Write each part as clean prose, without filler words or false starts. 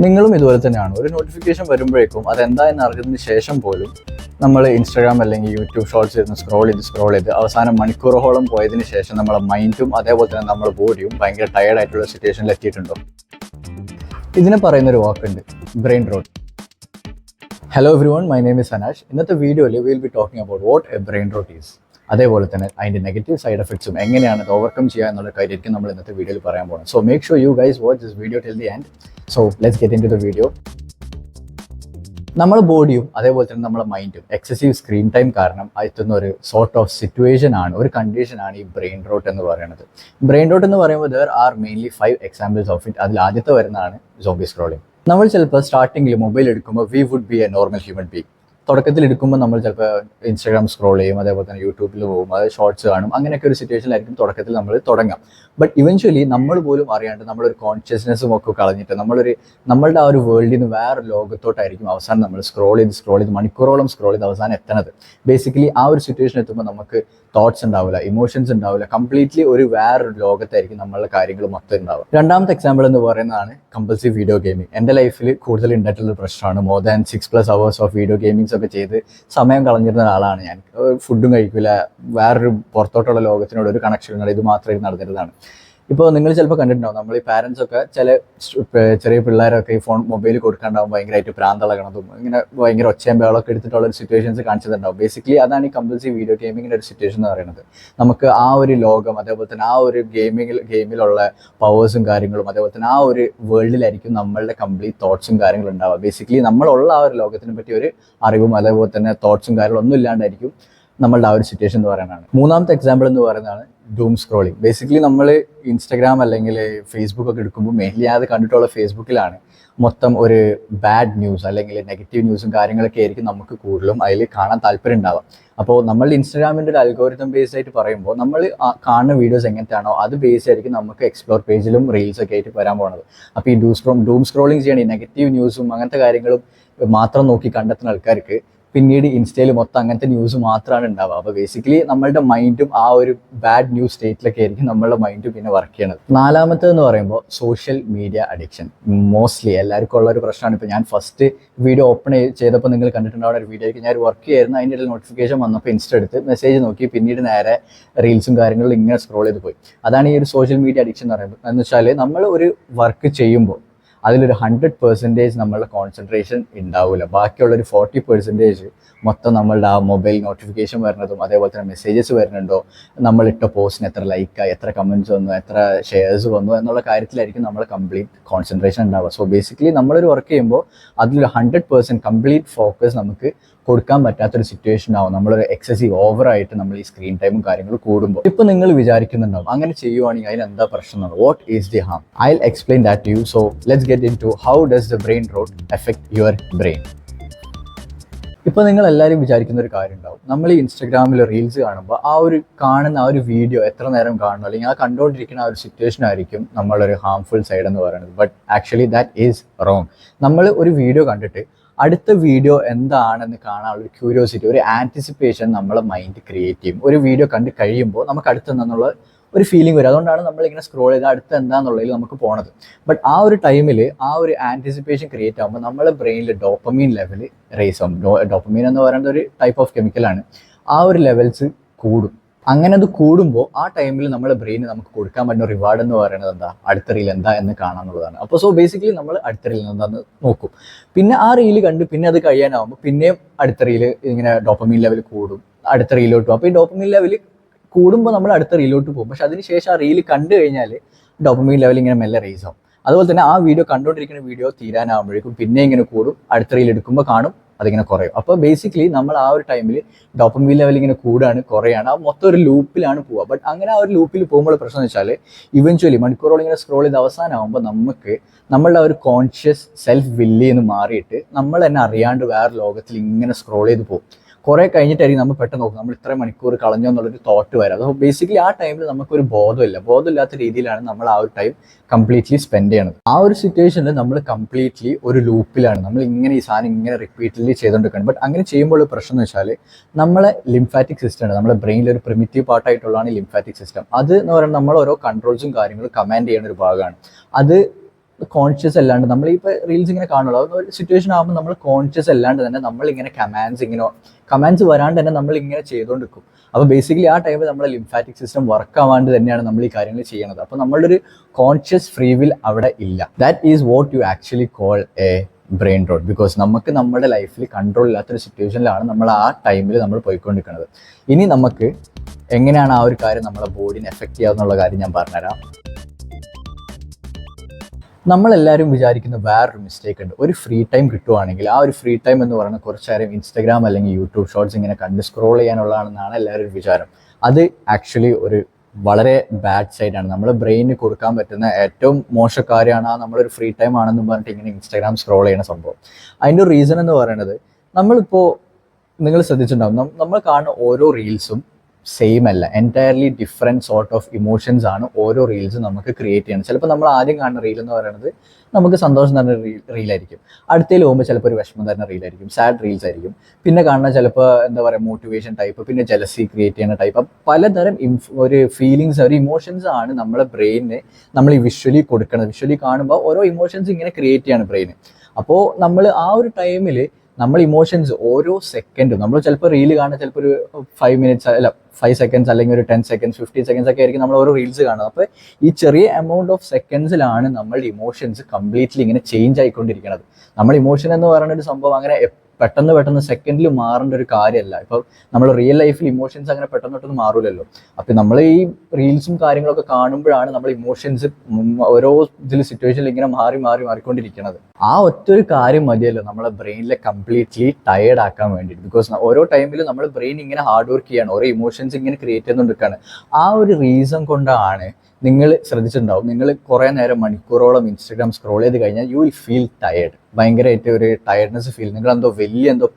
നിങ്ങളും ഇതുപോലെ തന്നെയാണ്. ഒരു നോട്ടിഫിക്കേഷൻ വരുമ്പോഴേക്കും അതെന്താ എന്ന് അറിഞ്ഞതിന് ശേഷം പോലും നമ്മൾ ഇൻസ്റ്റാഗ്രാം അല്ലെങ്കിൽ യൂട്യൂബ് ഷോർട്സ് ഇരുന്ന് സ്ക്രോൾ ചെയ്ത് അവസാനം മണിക്കൂറുകളോളം പോയതിന് ശേഷം നമ്മളെ മൈൻഡും അതേപോലെ തന്നെ നമ്മുടെ ബോഡിയും ഭയങ്കര ടയർഡായിട്ടുള്ള സിറ്റുവേഷനിൽ എത്തിയിട്ടുണ്ടോ? ഇതിനെ പറയുന്നൊരു വാക്കുണ്ട്, brain rot. Hello everyone, my name is Anash. ഇന്നത്തെ വീഡിയോയിൽ will be talking about what a brain rot is. അതേപോലെ തന്നെ അതിൻ്റെ നെഗറ്റീവ് സൈഡ് എഫക്ട്സും എങ്ങനെയാണ് അത് ഓവർകം ചെയ്യുക എന്നുള്ള കാര്യമായിരിക്കും നമ്മൾ ഇന്നത്തെ വീഡിയോയിൽ പറയാൻ പോകുന്നത്. So make sure you guys watch this video till the end. So let's get into the video. നമ്മുടെ ബോഡിയും അതേപോലെ തന്നെ നമ്മുടെ മൈൻഡും എക്സസീവ് സ്ക്രീൻ ടൈം കാരണം എത്തുന്ന ഒരു സോർട്ട് ഓഫ് സിറ്റുവേഷൻ ആണ്, ഒരു കണ്ടീഷനാണ് ഈ ബ്രെയിൻ റോട്ട് എന്ന് പറയുന്നത്. ബ്രെയിൻ റോട്ട് എന്ന് പറയുമ്പോൾ there are mainly 5 examples of it. അതിൽ ആദ്യത്തെ വരുന്നതാണ് സോംബി സ്ക്രോളിംഗ്. നമ്മൾ ചിലപ്പോൾ സ്റ്റാർട്ടിങ്ങിൽ മൊബൈൽ എടുക്കുമ്പോൾ we would be a normal human being. തുടക്കത്തിൽ എടുക്കുമ്പോൾ നമ്മൾ ചിലപ്പോൾ ഇൻസ്റ്റാഗ്രാം സ്ക്രോൾ ചെയ്യും, അതേപോലെ തന്നെ യൂട്യൂബിൽ പോകും, അത് ഷോർട്സ് കാണും. അങ്ങനെയൊക്കെ ഒരു സിറ്റുവേഷനിലായിരിക്കും തുടക്കത്തിൽ നമ്മൾ തുടങ്ങാം. ബട്ട് ഇവൻച്വലി നമ്മൾ പോലും അറിയാണ്ട് നമ്മളൊരു കോൺഷ്യസ്നെസ്സും ഒക്കെ കളഞ്ഞിട്ട് നമ്മളുടെ ആ ഒരു വേൾഡിൽ നിന്ന് വേറെ ലോകത്തോട്ടായിരിക്കും അവസാനം നമ്മൾ സ്ക്രോൾ ചെയ്ത് മണിക്കൂറോളം സ്ക്രോൾ ചെയ്ത് അവസാനം എത്തണത്. ബേസിക്കലി ആ ഒരു സിറ്റുവേഷൻ എത്തുമ്പോൾ നമുക്ക് തോട്ട്സ് ഉണ്ടാവില്ല, ഇമോഷൻസ് ഉണ്ടാവില്ല, കംപ്ലീറ്റ്ലി ഒരു വേറൊരു ലോകത്തായിരിക്കും നമ്മളുടെ കാര്യങ്ങൾ മൊത്തം ഉണ്ടാവുക. രണ്ടാമത്തെ എക്സാമ്പിൾ എന്ന് പറയുന്നതാണ് കമ്പൽസീവ് വീഡിയോ ഗെയിമിംഗ്. എൻ്റെ ലൈഫിൽ കൂടുതൽ ഉണ്ടായിട്ടുള്ള പ്രശ്നമാണ്. More than 6+ hours of video gamings ഒക്കെ ചെയ്ത് സമയം കളഞ്ഞിരുന്ന ആളാണ് ഞാൻ. ഫുഡും കഴിക്കില്ല, വേറൊരു പുറത്തോട്ടുള്ള ലോകത്തിനോട് ഒരു കണക്ഷൻ ഇല്ല, ഇത് മാത്രമേ നടന്നിരുന്നതാണ്. ഇപ്പോൾ നിങ്ങൾ ചിലപ്പോൾ കണ്ടിട്ടുണ്ടാവും, നമ്മൾ ഈ പാരൻസൊക്കെ ചെറിയ പിള്ളേരൊക്കെ ഈ മൊബൈൽ കൊടുക്കാണ്ടാവും ഭയങ്കരമായിട്ട് പ്രാന്തളകണതും ഇങ്ങനെ ഭയങ്കര ഒച്ചയും ബഹളമൊക്കെ എടുത്തിട്ടുള്ള ഒരു സിറ്റുവേഷൻസ് കാണിച്ചിട്ടുണ്ടാവും. ബേസിക്കലി അതാണ് ഈ കമ്പൽസീവ് വീഡിയോ ഗെയിമിങ്ങിൻ്റെ ഒരു സിറ്റുവേഷൻ എന്ന് പറയുന്നത്. നമുക്ക് ആ ഒരു ലോകം, അതേപോലെ തന്നെ ആ ഒരു ഗെയിമിലുള്ള പവേഴ്സും കാര്യങ്ങളും, അതേപോലെ തന്നെ ആ ഒരു വേൾഡിലായിരിക്കും നമ്മളുടെ കംപ്ലീറ്റ് തോട്ട്സും കാര്യങ്ങളും ഉണ്ടാവുക. ബേസിക്കലി നമ്മളുള്ള ആ ഒരു ലോകത്തിനെ പറ്റി ഒരു അറിവും അതേപോലെ തന്നെ തോട്ട്സും കാര്യങ്ങളും ഒന്നും ഇല്ലാണ്ടായിരിക്കും നമ്മളുടെ ആ ഒരു സിറ്റുവേഷൻ എന്ന് പറയുന്നതാണ്. മൂന്നാമത്തെ എക്സാമ്പിൾ എന്ന് പറയുന്നതാണ് ഡൂം സ്ക്രോളിംഗ്. ബേസിക്കലി നമ്മൾ ഇൻസ്റ്റാഗ്രാം അല്ലെങ്കിൽ ഫേസ്ബുക്ക് ഒക്കെ എടുക്കുമ്പോൾ മെയിൻലി അത് കണ്ടിട്ടുള്ള ഫേസ്ബുക്കിലാണ് മൊത്തം ഒരു ബാഡ് ന്യൂസ് അല്ലെങ്കിൽ നെഗറ്റീവ് ന്യൂസും കാര്യങ്ങളൊക്കെ ആയിരിക്കും നമുക്ക് കൂടുതലും അതിൽ കാണാൻ താല്പര്യം ഉണ്ടാവുക. അപ്പോൾ നമ്മൾ ഇൻസ്റ്റാഗ്രാമിൻ്റെ ഒരു അൽഗോരിതം ബേസ്ഡ് ആയിട്ട് പറയുമ്പോൾ നമ്മൾ കാണുന്ന വീഡിയോസ് എങ്ങനത്തെയാണോ അത് ബേസ് ആയിരിക്കും നമുക്ക് എക്സ്പ്ലോർ പേജിലും റീൽസൊക്കെ ആയിട്ട് വരാൻ പോകുന്നത്. അപ്പോൾ ഈ ഡൂം സ്ക്രോളിംഗ് ചെയ്യണം, ഈ നെഗറ്റീവ് ന്യൂസും അങ്ങനത്തെ കാര്യങ്ങളും മാത്രം നോക്കി കണ്ടെത്തുന്ന ആൾക്കാർക്ക് പിന്നീട് ഇൻസ്റ്റയിൽ മൊത്തം അങ്ങനത്തെ ന്യൂസ് മാത്രമാണ് ഉണ്ടാവുക. അപ്പോൾ ബേസിക്കലി നമ്മളുടെ മൈൻഡും ആ ഒരു ബാഡ് ന്യൂസ് സ്റ്റേറ്റിലൊക്കെ ആയിരിക്കും നമ്മളുടെ മൈൻഡും പിന്നെ വർക്ക് ചെയ്യണത്. നാലാമത്തേന്ന് പറയുമ്പോൾ സോഷ്യൽ മീഡിയ അഡിക്ഷൻ. മോസ്റ്റ്ലി എല്ലാവർക്കും ഉള്ള ഒരു പ്രശ്നമാണ്. ഇപ്പോൾ ഞാൻ ഫസ്റ്റ് വീഡിയോ ഓപ്പൺ ചെയ്തപ്പോൾ നിങ്ങൾ കണ്ടിട്ടുണ്ടാവുന്ന ഒരു വീഡിയോ ആയിരിക്കും. ഞാൻ വർക്ക് ചെയ്യായിരുന്നു, അതിൻ്റെ ഇടയിൽ നോട്ടിഫിക്കേഷൻ വന്നപ്പോൾ ഇൻസ്റ്റ എടുത്ത് മെസ്സേജ് നോക്കി, പിന്നീട് നേരെ റീൽസും കാര്യങ്ങളും ഇങ്ങനെ സ്ക്രോൾ ചെയ്ത് പോയി. അതാണ് ഈ ഒരു സോഷ്യൽ മീഡിയ അഡിക്ഷൻ എന്ന് പറയുന്നത്. എന്ന് വെച്ചാൽ നമ്മൾ ഒരു വർക്ക് ചെയ്യുമ്പോൾ അതിലൊരു 100% നമ്മളുടെ കോൺസെൻട്രേഷൻ ഉണ്ടാവില്ല. ബാക്കിയുള്ളൊരു 40% മൊത്തം നമ്മളുടെ ആ മൊബൈൽ നോട്ടിഫിക്കേഷൻ വരുന്നതും അതേപോലെ തന്നെ മെസ്സേജസ് വരുന്നുണ്ടോ, നമ്മളിട്ട പോസ്റ്റിന് എത്ര ലൈക്കായി, എത്ര കമൻറ്റ്സ് വന്നു, എത്ര ഷെയർസ് വന്നു എന്നുള്ള കാര്യത്തിലായിരിക്കും നമ്മൾ കംപ്ലീറ്റ് കോൺസെൻട്രേഷൻ ഉണ്ടാവുക. സോ ബേസിക്കലി നമ്മളൊരു വർക്ക് ചെയ്യുമ്പോൾ അതിലൊരു 100% കംപ്ലീറ്റ് ഫോക്കസ് നമുക്ക് കൊടുക്കാൻ പറ്റാത്തൊരു സിറ്റുവേഷൻ ആവും. നമ്മളൊരു എക്സസീവ് ഓവറായിട്ട് നമ്മൾ ഈ സ്ക്രീൻ ടൈമും കാര്യങ്ങളും കൂടുമ്പോൾ. ഇപ്പോൾ നിങ്ങൾ വിചാരിക്കുന്നുണ്ടാവും അങ്ങനെ ചെയ്യുവാണെങ്കിൽ അതിന് എന്താ പ്രശ്നം, what is the harm? I will explain that to you. So let's get into how does the brain rot affect your brain. ഇപ്പോൾ നിങ്ങൾ എല്ലാവരും വിചാരിക്കുന്ന ഒരു കാര്യം ഉണ്ടാവും, നമ്മൾ ഈ ഇൻസ്റ്റാഗ്രാമിൽ റീൽസ് കാണുമ്പോൾ ആ ഒരു കാണുന്ന ആ ഒരു വീഡിയോ എത്ര നേരം കാണണം, അല്ലെങ്കിൽ ആ കണ്ടുകൊണ്ടിരിക്കുന്ന ആ ഒരു സിറ്റുവേഷൻ ആയിരിക്കും നമ്മളൊരു ഹാംഫുൾ സൈഡ് എന്ന് പറയുന്നത്. But actually that is wrong. നമ്മൾ ഒരു വീഡിയോ കണ്ടിട്ട് അടുത്ത വീഡിയോ എന്താണെന്ന് കാണാനുള്ള ഒരു ക്യൂരിയോസിറ്റി, ഒരു ആൻറ്റിസിപ്പേഷൻ നമ്മളെ മൈൻഡ് ക്രിയേറ്റ് ചെയ്യും. ഒരു വീഡിയോ കണ്ട് കഴിയുമ്പോൾ നമുക്ക് അടുത്തെന്നുള്ള ഒരു ഫീലിംഗ് വരും. അതുകൊണ്ടാണ് നമ്മളിങ്ങനെ സ്ക്രോൾ ചെയ്ത് അടുത്ത് എന്താണെന്നുള്ളതിൽ നമുക്ക് പോണത്. ബട്ട് ആ ഒരു ടൈമിൽ ആ ഒരു ആൻറ്റിസിപ്പേഷൻ ക്രിയേറ്റ് ആകുമ്പോൾ നമ്മളെ ബ്രെയിനിൽ ഡോപ്പമീൻ ലെവൽ റേസ് ആകും. ഡോപ്പമീൻ എന്ന് പറയുന്നത് ഒരു ടൈപ്പ് ഓഫ് കെമിക്കലാണ്. ആ ഒരു ലെവൽസ് കൂടും. അങ്ങനെ അത് കൂടുമ്പോൾ ആ ടൈമിൽ നമ്മുടെ ബ്രെയിന് നമുക്ക് കൊടുക്കാൻ പറ്റുന്ന റിവാർഡ് എന്ന് പറയുന്നത് എന്താ, അടുത്ത റീൽ എന്താ എന്ന് കാണാമെന്നുള്ളതാണ്. അപ്പോൾ സോ ബേസിക്കലി നമ്മൾ അടുത്ത റീൽ എന്താണെന്ന് നോക്കും. പിന്നെ ആ റീല് കണ്ട് പിന്നെ അത് കഴിയാനാകുമ്പോൾ പിന്നെയും അടുത്ത റീല് ഇങ്ങനെ ഡോപ്പമീൻ ലെവൽ കൂടും, അടുത്ത റീലോട്ട് പോകും. അപ്പോൾ ഈ ഡോപ്പമീൻ ലെവൽ കൂടുമ്പോൾ നമ്മൾ അടുത്ത റീലോട്ട് പോകും. പക്ഷെ അതിനുശേഷം ആ റീല് കണ്ടു കഴിഞ്ഞാൽ ഡോപ്പമീൻ ലെവൽ ഇങ്ങനെ മെല്ലെ റേസ് ആവും. അതുപോലെ തന്നെ ആ വീഡിയോ കണ്ടുകൊണ്ടിരിക്കുന്ന വീഡിയോ തീരാനാകുമ്പോഴേക്കും പിന്നെ ഇങ്ങനെ കൂടും, അടുത്ത റീൽ എടുക്കുമ്പോൾ കാണും, അതിങ്ങനെ കുറയും. അപ്പോൾ ബേസിക്കലി നമ്മൾ ആ ഒരു ടൈമിൽ ഡോപ്പമീൻ ലെവൽ ഇങ്ങനെ കൂടുകയാണ്, കുറയാണ്, ആ മൊത്തം ഒരു ലൂപ്പിലാണ് പോവുക. ബട്ട് അങ്ങനെ ആ ഒരു ലൂപ്പിൽ പോകുമ്പോൾ പ്രശ്നം എന്ന് വെച്ചാൽ ഇവൻച്വലി മണിക്കൂറോളം ഇങ്ങനെ സ്ക്രോൾ ചെയ്ത് അവസാനമാകുമ്പോൾ നമുക്ക് നമ്മളുടെ ആ ഒരു കോൺഷ്യസ് സെൽഫ് വില്ലിൽ നിന്ന് മാറിയിട്ട് നമ്മൾ തന്നെ അറിയാണ്ട് വേറെ ലോകത്തിൽ ഇങ്ങനെ സ്ക്രോൾ ചെയ്ത് പോകും. കുറേ കഴിഞ്ഞിട്ടായിരിക്കും നമ്മൾ പെട്ടെന്ന് നോക്കും നമ്മൾ ഇത്ര മണിക്കൂർ കളഞ്ഞോ എന്നുള്ളൊരു തോട്ട് വരാം. അപ്പോൾ ബേസിക്കലി ആ ടൈമിൽ നമുക്കൊരു ബോധമില്ലാത്ത രീതിയിലാണ് നമ്മൾ ആ ഒരു ടൈം കംപ്ലീറ്റ്ലി സ്പെൻഡ് ചെയ്യണത്. ആ ഒരു സിറ്റുവേഷനിൽ നമ്മൾ കംപ്ലീറ്റ്ലി ഒരു ലൂപ്പിലാണ്, നമ്മൾ ഇങ്ങനെ ഈ സാധനം ഇങ്ങനെ റിപ്പീറ്റ്ലി ചെയ്തുകൊണ്ടിരിക്കണം. ബട്ട് അങ്ങനെ ചെയ്യുമ്പോൾ പ്രശ്നം എന്ന് വെച്ചാൽ നമ്മളെ ലിംഫാറ്റിക് സിസ്റ്റം ഉണ്ട്, നമ്മുടെ ബ്രെയിനിൽ ഒരു പ്രിമിറ്റീവ് പാർട്ടായിട്ടുള്ളതാണ് ലിംഫാറ്റിക് സിസ്റ്റം. അത് എന്ന് പറയുന്നത് നമ്മൾ ഓരോ കൺട്രോൾസും കാര്യങ്ങളും കമാൻഡ് ചെയ്യുന്ന ഒരു ഭാഗമാണ്. അത് കോൺഷ്യസ് അല്ലാണ്ട് നമ്മൾ ഇപ്പോൾ റീൽസ് ഇങ്ങനെ കാണുള്ളൂ, അതൊരു സിറ്റുവേഷൻ ആകുമ്പോൾ നമ്മൾ കോൺഷ്യസ് അല്ലാണ്ട് തന്നെ നമ്മളിങ്ങനെ കമാൻഡ്സ് വരാണ്ട് തന്നെ നമ്മൾ ഇങ്ങനെ ചെയ്തുകൊണ്ടിരിക്കും. അപ്പോൾ ബേസിക്കലി ആ ടൈമിൽ നമ്മുടെ ലിംഫാറ്റിക് സിസ്റ്റം വർക്ക് ആവാണ്ട് തന്നെയാണ് നമ്മൾ ഈ കാര്യങ്ങൾ ചെയ്യുന്നത്. അപ്പോൾ നമ്മളുടെ ഒരു കോൺഷ്യസ് ഫ്രീ വിൽ അവിടെ ഇല്ല. That is what you actually call A brain rote. Because നമുക്ക് നമ്മുടെ ലൈഫിൽ കൺട്രോൾ ഇല്ലാത്തൊരു സിറ്റുവേഷനിലാണ് നമ്മൾ ആ ടൈമിൽ നമ്മൾ പോയിക്കൊണ്ടിരിക്കുന്നത്. ഇനി നമുക്ക് എങ്ങനെയാണ് ആ ഒരു കാര്യം നമ്മളെ ബോഡിനെ എഫക്റ്റ് ചെയ്യാവുന്നുള്ള കാര്യം ഞാൻ പറഞ്ഞുതരാം. നമ്മളെല്ലാവരും വിചാരിക്കുന്ന വേറൊരു മിസ്റ്റേക്ക് ഉണ്ട്. ഒരു ഫ്രീ ടൈം കിട്ടുവാണെങ്കിൽ ആ ഒരു ഫ്രീ ടൈം എന്ന് പറയുന്നത് കുറച്ച് നേരം ഇൻസ്റ്റഗ്രാം അല്ലെങ്കിൽ യൂട്യൂബ് ഷോർട്സ് ഇങ്ങനെ കണ്ട് സ്ക്രോൾ ചെയ്യാനുള്ളതാണെന്നാണ് എല്ലാവരും വിചാരം. അത് ആക്ച്വലി ഒരു വളരെ ബാഡ് സൈഡാണ്. നമ്മുടെ ബ്രെയിനിന് കൊടുക്കാൻ പറ്റുന്ന ഏറ്റവും മോശക്കാര്യമാണ് ആ നമ്മളൊരു ഫ്രീ ടൈം ആണെന്ന് പറഞ്ഞിട്ട് ഇങ്ങനെ ഇൻസ്റ്റഗ്രാം സ്ക്രോൾ ചെയ്യുന്ന സംഭവം. അതിൻ്റെ ഒരു റീസൺ എന്ന് പറയുന്നത്, നമ്മളിപ്പോൾ നിങ്ങൾ ശ്രദ്ധിച്ചിട്ടുണ്ടാകും, നമ്മൾ കാണുന്ന ഓരോ റീൽസും സെയിം അല്ല. Entirely different sort of emotions ആണ് ഓരോ റീൽസും നമുക്ക് ക്രിയേറ്റ് ചെയ്യുന്നത്. ചിലപ്പോൾ നമ്മൾ ആദ്യം കാണുന്ന റീൽ എന്ന് പറയുന്നത് നമുക്ക് സന്തോഷം തരുന്ന റീലായിരിക്കും, അടുത്തേൽ പോകുമ്പോൾ ചിലപ്പോൾ ഒരു വിഷമം തരുന്ന റീലായിരിക്കും, സാഡ് റീൽസ് ആയിരിക്കും, പിന്നെ കാണുന്ന ചിലപ്പോൾ എന്താ പറയുക മോട്ടിവേഷൻ ടൈപ്പ്, പിന്നെ ജലസി ക്രിയേറ്റ് ചെയ്യുന്ന ടൈപ്പ്. പലതരം ഒരു ഫീലിങ്സ്, ഒരു ഇമോഷൻസ് ആണ് നമ്മളെ ബ്രെയിനിന് നമ്മൾ ഈ വിഷ്വലി കൊടുക്കുന്നത്. വിഷ്വലി കാണുമ്പോൾ ഓരോ ഇമോഷൻസ് ഇങ്ങനെ ക്രിയേറ്റ് ചെയ്യാണ് ബ്രെയിന്. അപ്പോൾ നമ്മൾ ആ ഒരു ടൈമിൽ നമ്മൾ ഇമോഷൻസ് ഓരോ സെക്കൻഡും, നമ്മൾ ചിലപ്പോൾ റീല് കാണുക ചിലപ്പോൾ ഒരു 5 minutes അല്ല 5 seconds അല്ലെങ്കിൽ ഒരു 10 seconds 15 seconds ഒക്കെ ആയിരിക്കും നമ്മൾ ഓരോ റീൽസ് കാണുന്നത്. അപ്പോൾ ഈ ചെറിയ എമൗണ്ട് ഓഫ് സെക്കൻഡ്സിലാണ് നമ്മളുടെ ഇമോഷൻസ് കംപ്ലീറ്റ്ലി ഇങ്ങനെ ചേഞ്ച് ആയിക്കൊണ്ടിരിക്കുന്നത്. നമ്മൾ ഇമോഷൻ എന്ന് പറയുന്ന ഒരു സംഭവം അങ്ങനെ പെട്ടെന്ന് സെക്കൻഡിൽ മാറേണ്ട ഒരു കാര്യമല്ല. ഇപ്പോൾ നമ്മൾ റിയൽ ലൈഫിൽ ഇമോഷൻസ് അങ്ങനെ പെട്ടെന്ന് മാറൂലല്ലോ. അപ്പം നമ്മൾ ഈ റീൽസും കാര്യങ്ങളൊക്കെ കാണുമ്പോഴാണ് നമ്മൾ ഇമോഷൻസ് ഓരോ സിറ്റുവേഷനിൽ ഇങ്ങനെ മാറിക്കൊണ്ടിരിക്കുന്നത്. ആ ഒറ്റൊരു കാര്യം മതിയല്ലോ നമ്മളെ ബ്രെയിനിലെ കംപ്ലീറ്റ്ലി ടയേർഡ് ആക്കാൻ വേണ്ടിയിട്ട്. ബിക്കോസ് ഓരോ ടൈമിലും നമ്മൾ ബ്രെയിൻ ഇങ്ങനെ ഹാർഡ് വർക്ക് ചെയ്യാണ്, ഓരോ ഇമോഷൻസ് ഇങ്ങനെ ക്രിയേറ്റ് ചെയ്തുകൊണ്ടിരിക്കുകയാണ്. ആ ഒരു റീസൺ കൊണ്ടാണ് നിങ്ങൾ ശ്രദ്ധിച്ചിട്ടുണ്ടാവും, നിങ്ങൾ കുറേ നേരം മണിക്കൂറോളം ഇൻസ്റ്റഗ്രാം സ്ക്രോൾ ചെയ്ത് കഴിഞ്ഞാൽ യു വിൽ ഫീൽ ടയേർഡ്. ഭയങ്കരമായിട്ട് ഒരു ടയർഡ്നെസ് ഫീൽ, നിങ്ങൾ എന്തോ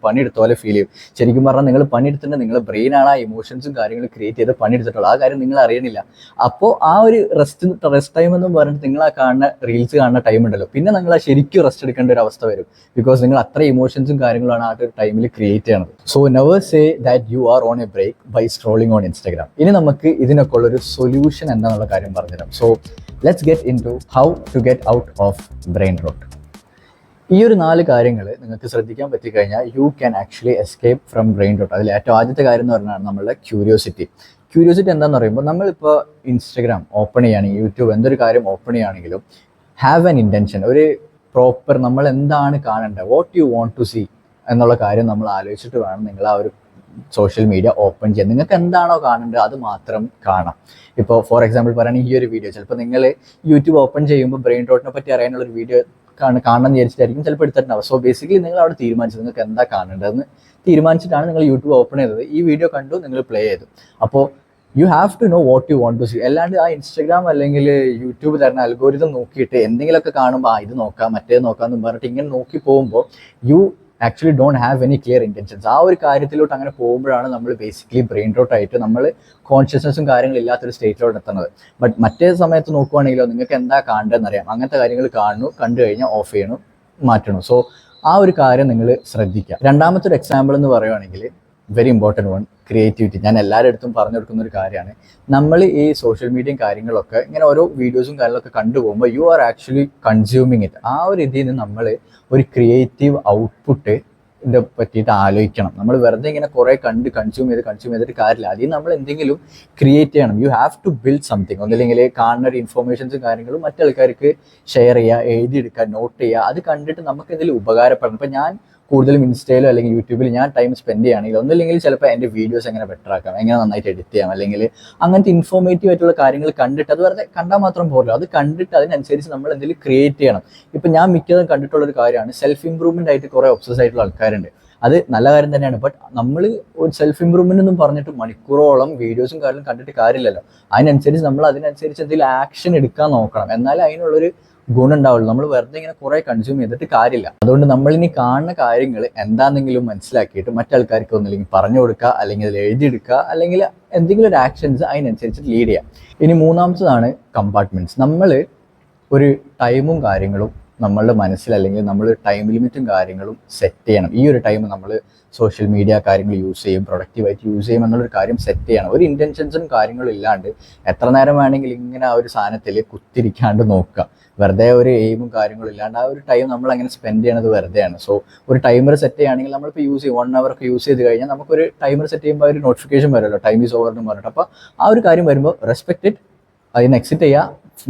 പണിയെടുത്ത പോലെ ഫീൽ ചെയ്യും. ശരിക്കും പറഞ്ഞാൽ നിങ്ങൾ പണിയെടുത്തിട്ട് നിങ്ങളുടെ ബ്രെയിനാണ് ആ ഇമോഷൻസും കാര്യങ്ങളും ക്രിയേറ്റ് ചെയ്ത് പണിയെടുത്തിട്ടുള്ളത്. ആ കാര്യം നിങ്ങൾ അറിയണില്ല. അപ്പോൾ ആ ഒരു റെസ്റ്റ് ടൈം എന്ന് പറഞ്ഞിട്ട് നിങ്ങൾ ആ കാണുന്ന റീൽസ് കാണുന്ന ടൈം ഉണ്ടല്ലോ, പിന്നെ നിങ്ങൾ ആ ശരിക്കും റെസ്റ്റ് എടുക്കേണ്ട ഒരു അവസ്ഥ വരും. ബിക്കോസ് നിങ്ങൾ അത്ര ഇമോഷൻസും കാര്യങ്ങളാണ് ആ ഒരു ടൈമിൽ ക്രിയേറ്റ് ചെയ്യണത്. So never say that you are on a break by scrolling on Instagram. ഇനി നമുക്ക് ഇതിനൊക്കെ ഉള്ളൊരു സൊല്യൂഷൻ എന്താണെന്നുള്ള കാര്യം പറഞ്ഞുതരാം. So let's get into how to get out of brain rot. ഈ ഒരു 4 കാര്യങ്ങൾ നിങ്ങൾക്ക് ശ്രദ്ധിക്കാൻ പറ്റിക്കഴിഞ്ഞാൽ you can actually escape from brain rot. അതിൽ ഏറ്റവും ആദ്യത്തെ കാര്യം എന്ന് പറഞ്ഞാൽ നമ്മളുടെ ക്യൂരിയോസിറ്റി എന്താണെന്ന് പറയുമ്പോൾ, നമ്മളിപ്പോൾ ഇൻസ്റ്റഗ്രാം ഓപ്പൺ ചെയ്യുകയാണെങ്കിൽ, യൂട്യൂബ് എന്തൊരു കാര്യം ഓപ്പൺ ചെയ്യുകയാണെങ്കിലും ഹാവ് ആൻ ഇൻറ്റൻഷൻ, ഒരു പ്രോപ്പർ നമ്മൾ എന്താണ് കാണേണ്ടത്, what you want to see എന്നുള്ള കാര്യം നമ്മൾ ആലോചിച്ചിട്ട് വേണം നിങ്ങൾ ആ ഒരു സോഷ്യൽ മീഡിയ ഓപ്പൺ ചെയ്യാൻ. നിങ്ങൾക്ക് എന്താണോ കാണേണ്ടത് അത് മാത്രം കാണാം. ഇപ്പോൾ ഫോർ എക്സാമ്പിൾ പറയുകയാണെങ്കിൽ ഈ ഒരു വീഡിയോ ചിലപ്പോൾ നിങ്ങൾ യൂട്യൂബ് ഓപ്പൺ ചെയ്യുമ്പോൾ ബ്രെയിൻ റോട്ടിനെ പറ്റി അറിയാനുള്ളൊരു വീഡിയോ കാണണം എന്ന് വിചാരിച്ചിട്ടായിരിക്കും ചിലപ്പോൾ എടുത്തിട്ടുണ്ടാവും. സോ ബേസിക്കലി നിങ്ങൾ അവിടെ തീരുമാനിച്ചത് നിങ്ങൾക്ക് എന്താ കാണേണ്ടതെന്ന് തീരുമാനിച്ചിട്ടാണ് നിങ്ങൾ യൂട്യൂബ് ഓപ്പൺ ചെയ്തത്. ഈ വീഡിയോ കണ്ടു, നിങ്ങൾ പ്ലേ ചെയ്തു. അപ്പോൾ you have to know what you want to see. അല്ലാണ്ട് ആ ഇൻസ്റ്റഗ്രാം അല്ലെങ്കിൽ യൂട്യൂബ് തരുന്ന അൽഗോരിതം നോക്കിയിട്ട് എന്തെങ്കിലുമൊക്കെ കാണുമ്പോൾ ഇത് നോക്കാം മറ്റേത് നോക്കാം എന്ന് പറഞ്ഞിട്ട് ഇങ്ങനെ നോക്കി പോകുമ്പോൾ you actually don't have any clear intentions. ആ ഒരു കാര്യത്തിലോട്ട് അങ്ങനെ പോകുമ്പോഴാണ് നമ്മൾ ബേസിക്കലി ബ്രെയിൻ റോട്ട് ആയിട്ട് നമ്മൾ കോൺഷ്യസ്നസ്സും കാര്യങ്ങളും ഇല്ലാത്തൊരു സ്റ്റേറ്റിലോട്ട് എത്തുന്നത്. ബട്ട് മറ്റേ സമയത്ത് നോക്കുവാണെങ്കിലോ നിങ്ങൾക്ക് എന്താ കാണേണ്ടതെന്ന് അറിയാം. അങ്ങനത്തെ കാര്യങ്ങൾ കണ്ടു കഴിഞ്ഞാൽ ഓഫ് ചെയ്യണം, മാറ്റണം. സോ ആ ഒരു കാര്യം നിങ്ങൾ ശ്രദ്ധിക്കുക. രണ്ടാമത്തെ ഒരു എക്സാമ്പിൾ എന്ന് പറയുവാണെങ്കിൽ വെരി ഇമ്പോർട്ടൻറ്റ് വൺ, ക്രിയേറ്റിവിറ്റി. ഞാൻ എല്ലാവരുടെ അടുത്തും പറഞ്ഞു കൊടുക്കുന്ന ഒരു കാര്യമാണ്. നമ്മൾ ഈ സോഷ്യൽ മീഡിയയും കാര്യങ്ങളൊക്കെ ഇങ്ങനെ ഓരോ വീഡിയോസും കാര്യങ്ങളൊക്കെ കണ്ടുപോകുമ്പോൾ you are actually consuming it. ആ ഒരു ഇതിൽ നിന്ന് നമ്മൾ ഒരു ക്രിയേറ്റീവ് ഔട്ട്പുട്ട് ഇതിനെ പറ്റിയിട്ട് ആലോചിക്കണം. നമ്മൾ വെറുതെ ഇങ്ങനെ കുറേ കൺസ്യൂം ചെയ്തിട്ട് കാര്യമില്ല. അതിൽ നമ്മൾ എന്തെങ്കിലും ക്രിയേറ്റ് ചെയ്യണം. You have to build something. ഒന്നില്ലെങ്കിൽ കാണുന്ന ഒരു ഇൻഫോർമേഷൻസും കാര്യങ്ങളും മറ്റാൾക്കാർക്ക് ഷെയർ ചെയ്യുക, എഴുതിയെടുക്കുക, നോട്ട് ചെയ്യുക. അത് കണ്ടിട്ട് നമുക്ക് എന്തെങ്കിലും ഉപകാരപ്പെടണം. ഇപ്പം ഞാൻ കൂടുതലും ഇൻസ്റ്റയിലോ അല്ലെങ്കിൽ യൂട്യൂബിൽ ഞാൻ ടൈം സ്പെൻഡ് ചെയ്യുകയാണെങ്കിൽ ഒന്നില്ലെങ്കിൽ ചിലപ്പോൾ എൻ്റെ വീഡിയോസ് എങ്ങനെ ബെറ്റർ ആക്കാം, എങ്ങനെ നന്നായിട്ട് എഡിറ്റ് ചെയ്യാം, അല്ലെങ്കിൽ അങ്ങനത്തെ ഇൻഫോർമേറ്റീവ് ആയിട്ടുള്ള കാര്യങ്ങൾ കണ്ടിട്ട്, അത് വെറുതെ കണ്ടാൽ മാത്രം പോരല്ലോ, അത് കണ്ടിട്ട് അതിനനുസരിച്ച് നമ്മൾ എന്തെങ്കിലും ക്രിയേറ്റ് ചെയ്യണം. ഇപ്പം ഞാൻ മിക്കതും കണ്ടിട്ടുള്ളൊരു കാര്യമാണ്, സെൽഫ് ഇമ്പ്രൂവ്മെൻ്റ് ആയിട്ട് കുറേ ഒബ്സസ് ആയിട്ടുള്ള ആൾക്കാരുണ്ട്. അത് നല്ല കാര്യം തന്നെയാണ്. ബട്ട് നമ്മൾ ഒരു സെൽഫ് ഇമ്പ്രൂവ്മെൻ്റ് എന്നും പറഞ്ഞിട്ട് മണിക്കൂറോളം വീഡിയോസും കാര്യങ്ങളും കണ്ടിട്ട് കാര്യമില്ലല്ലോ. അതിനനുസരിച്ച് നമ്മൾ എന്തെങ്കിലും ആക്ഷൻ എടുക്കാൻ നോക്കണം. എന്നാലും അതിനുള്ളൊരു ഗുണം ഉണ്ടാവുള്ളൂ. നമ്മൾ വെറുതെ ഇങ്ങനെ കുറേ കൺസ്യൂം ചെയ്തിട്ട് കാര്യമില്ല. അതുകൊണ്ട് നമ്മളിനി കാണുന്ന കാര്യങ്ങൾ എന്താണെന്നെങ്കിലും മനസ്സിലാക്കിയിട്ട് മറ്റാൾക്കാർക്ക് ഒന്നില്ലെങ്കിൽ പറഞ്ഞു കൊടുക്കുക, അല്ലെങ്കിൽ അതിൽ എഴുതിയെടുക്കുക, അല്ലെങ്കിൽ എന്തെങ്കിലും ഒരു ആക്ഷൻസ് അതിനനുസരിച്ച് ലീഡ് ചെയ്യുക. ഇനി മൂന്നാമത്തതാണ് കമ്പാർട്ട്മെൻറ്റ്സ്. നമ്മൾ ഒരു ടൈമും കാര്യങ്ങളും നമ്മളുടെ മനസ്സിൽ അല്ലെങ്കിൽ നമ്മൾ ടൈം ലിമിറ്റും കാര്യങ്ങളും സെറ്റ് ചെയ്യണം. ഈ ഒരു ടൈം നമ്മൾ സോഷ്യൽ മീഡിയ കാര്യങ്ങൾ യൂസ് ചെയ്യും, പ്രൊഡക്റ്റീവായിട്ട് യൂസ് ചെയ്യും എന്നുള്ളൊരു കാര്യം സെറ്റ് ചെയ്യണം. ഒരു ഇൻറ്റൻഷൻസും കാര്യങ്ങളും ഇല്ലാണ്ട് എത്ര നേരം വേണമെങ്കിൽ ഇങ്ങനെ ആ ഒരു സാധനത്തിൽ കുത്തിരിക്കാണ്ട് നോക്കുക. വെറുതെ ഒരു എയിമും കാര്യങ്ങളും ഇല്ലാണ്ട് ആ ഒരു ടൈം നമ്മൾ അങ്ങനെ സ്പെൻഡ് ചെയ്യണത് വെറുതെയാണ്. സോ ഒരു ടൈമർ സെറ്റ് ചെയ്യുകയാണെങ്കിൽ നമ്മളിപ്പോൾ യൂസ് ചെയ്യും 1 hour ഒക്കെ യൂസ് ചെയ്ത് കഴിഞ്ഞാൽ നമുക്കൊരു ടൈമർ സെറ്റ് ചെയ്യുമ്പോൾ ഒരു നോട്ടിഫിക്കേഷൻ വരുമല്ലോ, ടൈം ഈസ് ഓവർ എന്ന് പറഞ്ഞിട്ട്. അപ്പോൾ ആ ഒരു കാര്യം വരുമ്പോൾ റെസ്പെക്ട് ഇറ്റ്, അതിന് എക്സിറ്റ് ചെയ്യുക,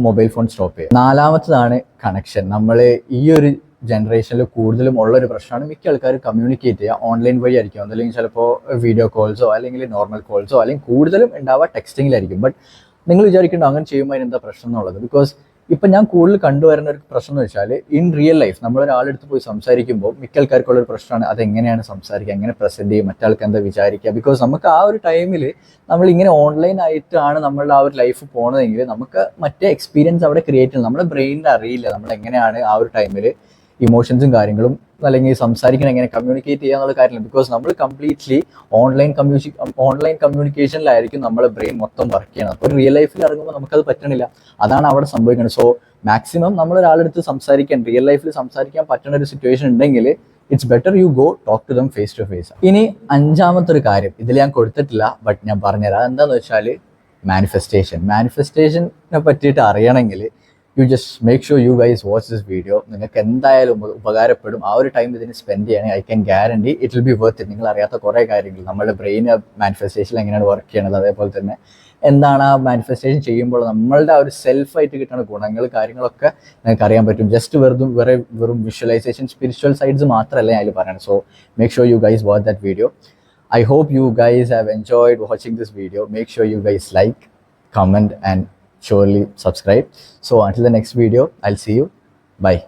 മൊബൈൽ ഫോൺ സ്റ്റോപ്പ് ചെയ്യുക. നാലാമത്തതാണ് കണക്ഷൻ. നമ്മൾ ഈ ഒരു ജനറേഷനിൽ കൂടുതലും ഉള്ളൊരു പ്രശ്നമാണ് മിക്ക ആൾക്കാർ കമ്മ്യൂണിക്കേറ്റ് ചെയ്യുക ഓൺലൈൻ വഴി ആയിരിക്കും, അതല്ലെങ്കിൽ ചിലപ്പോൾ വീഡിയോ കോൾസോ അല്ലെങ്കിൽ നോർമൽ കോൾസോ അല്ലെങ്കിൽ കൂടുതലും ഉണ്ടാവുക ടെക്സ്റ്റിങ്ങിലായിരിക്കും. ബട്ട് നിങ്ങൾ വിചാരിക്കേണ്ട അങ്ങനെ ചെയ്യുമ്പോൾ അതിന് എന്താ പ്രശ്നം എന്നുള്ളത്. ബിക്കോസ് ഇപ്പം ഞാൻ കൂടുതൽ കണ്ടുവരുന്ന ഒരു പ്രശ്നം എന്ന് വെച്ചാൽ ഇൻ റിയൽ ലൈഫ് നമ്മളൊരാളെടുത്ത് പോയി സംസാരിക്കുമ്പോൾ മിക്ക ആൾക്കാർക്കുള്ളൊരു പ്രശ്നമാണ് അതെങ്ങനെയാണ് സംസാരിക്കുക, എങ്ങനെ പ്രസൻറ്റ് ചെയ്യും, മറ്റാൾക്ക് എന്താ വിചാരിക്കുക. ബിക്കോസ് നമുക്ക് ആ ഒരു ടൈമിൽ നമ്മളിങ്ങനെ ഓൺലൈൻ ആയിട്ടാണ് നമ്മളുടെ ആ ഒരു ലൈഫ് പോണതെങ്കിൽ നമുക്ക് മറ്റേ എക്സ്പീരിയൻസ് അവിടെ ക്രിയേറ്റ് ചെയ്യണം. നമ്മുടെ ബ്രെയിനിൽ അറിയില്ല നമ്മൾ എങ്ങനെയാണ് ആ ഒരു ടൈമിൽ ഇമോഷൻസും കാര്യങ്ങളും അല്ലെങ്കിൽ സംസാരിക്കണം, എങ്ങനെ കമ്മ്യൂണിക്കേറ്റ് ചെയ്യുക എന്നുള്ള കാര്യമില്ല. ബിക്കോസ് നമ്മൾ കംപ്ലീറ്റ്ലി ഓൺലൈൻ കമ്മ്യൂണിക്കേഷനിലായിരിക്കും നമ്മളെ ബ്രെയിൻ മൊത്തം വർക്ക് ചെയ്യണം. അപ്പോൾ റിയൽ ലൈഫിൽ ഇറങ്ങുമ്പോൾ നമുക്കത് പറ്റണില്ല. അതാണ് അവിടെ സംഭവിക്കുന്നത്. സോ മാക്സിമം നമ്മളൊരാളെടുത്ത് സംസാരിക്കാൻ, റിയൽ ലൈഫിൽ സംസാരിക്കാൻ പറ്റുന്ന ഒരു സിറ്റുവേഷൻ ഉണ്ടെങ്കിൽ it's better you go talk to them face to face. ഇനി അഞ്ചാമത്തെ ഒരു കാര്യം ഇതിൽ ഞാൻ കൊടുത്തിട്ടില്ല, ബട്ട് ഞാൻ പറഞ്ഞുതരാം. അതെന്താണെന്ന് വെച്ചാൽ മാനിഫെസ്റ്റേഷനെ പറ്റിയിട്ട് അറിയണമെങ്കിൽ you just make sure you guys watch this video. നിങ്ങൾക്ക് എന്തായാലും ഉപകാരപ്പെടും. ആ ഒരു ടൈം ഇതിന് സ്പെൻഡ് ചെയ്യുകയാണെങ്കിൽ I can guarantee it will be worth it. നിങ്ങൾ അറിയാത്ത കുറേ കാര്യങ്ങൾ, നമ്മുടെ ബ്രെയിൻ മാനിഫെസ്റ്റേഷൻ എങ്ങനെയാണ് വർക്ക് ചെയ്യണത്, അതേപോലെ തന്നെ എന്താണ് ആ മാനിഫെസ്റ്റേഷൻ ചെയ്യുമ്പോൾ നമ്മളുടെ ആ ഒരു സെൽഫായിട്ട് കിട്ടുന്ന ഗുണങ്ങൾ കാര്യങ്ങളൊക്കെ നിങ്ങൾക്ക് അറിയാൻ പറ്റും. ജസ്റ്റ് വെറും വിഷ്വലൈസേഷൻ സ്പിരിച്വൽ സൈഡ്സ് മാത്രമല്ല ഞാൻ അതിൽ പറയണം. So make sure you guys watch that video. I hope you guys have enjoyed watching this video. Make sure you guys like, comment and surely subscribe. So until the next video, I'll see you. Bye.